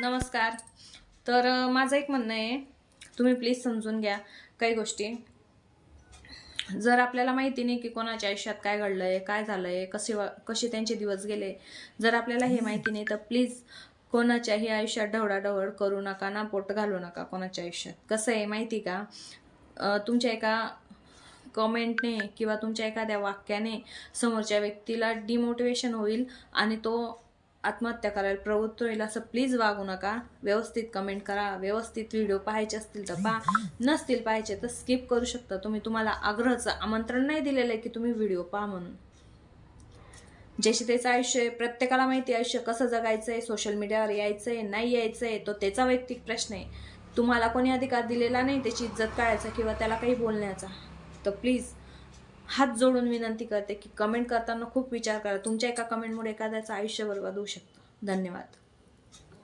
नमस्कार. तर माझं एक म्हणणं आहे, तुम्ही प्लीज समजून घ्या काही गोष्टी. जर आपल्याला माहिती नाही की कोणाच्या आयुष्यात काय घडलंय, काय झालंय, कसे त्यांचे दिवस गेले, जर आपल्याला हे माहिती नाही तर प्लीज कोणाच्याही आयुष्यात ढवळाढवळ करू नका ना, पोट घालू नका कोणाच्या आयुष्यात. कसं आहे माहिती का, तुमच्या एका कमेंटने किंवा तुमच्या एखाद्या वाक्याने समोरच्या व्यक्तीला डिमोटिवेशन होईल आणि तो आत्महत्या करायला प्रवृत्त होईल. असं प्लीज वागू नका. व्यवस्थित कमेंट करा, व्यवस्थित व्हिडिओ पाहायचे असतील तर पहा, नसतील पाहायचे तर स्किप करू शकता तुम्ही. तुम्हाला आग्रहाचं आमंत्रण नाही दिलेलं आहे की तुम्ही व्हिडिओ पहा म्हणून. ज्याशी त्याचं आयुष्य आहे, प्रत्येकाला माहिती आयुष्य कसं जगायचंय, सोशल मीडियावर यायचंय नाही यायचंय तो त्याचा वैयक्तिक प्रश्न आहे. तुम्हाला कोणी अधिकार दिलेला नाही त्याची इज्जत करायचा किंवा त्याला काही बोलण्याचा. तर प्लीज हात जोडून विनंती करते की कमेंट करताना खूप विचार करा. तुमच्या एका कमेंटमुळे एखाद्याचं आयुष्य बरबाद होऊ शकतं. धन्यवाद.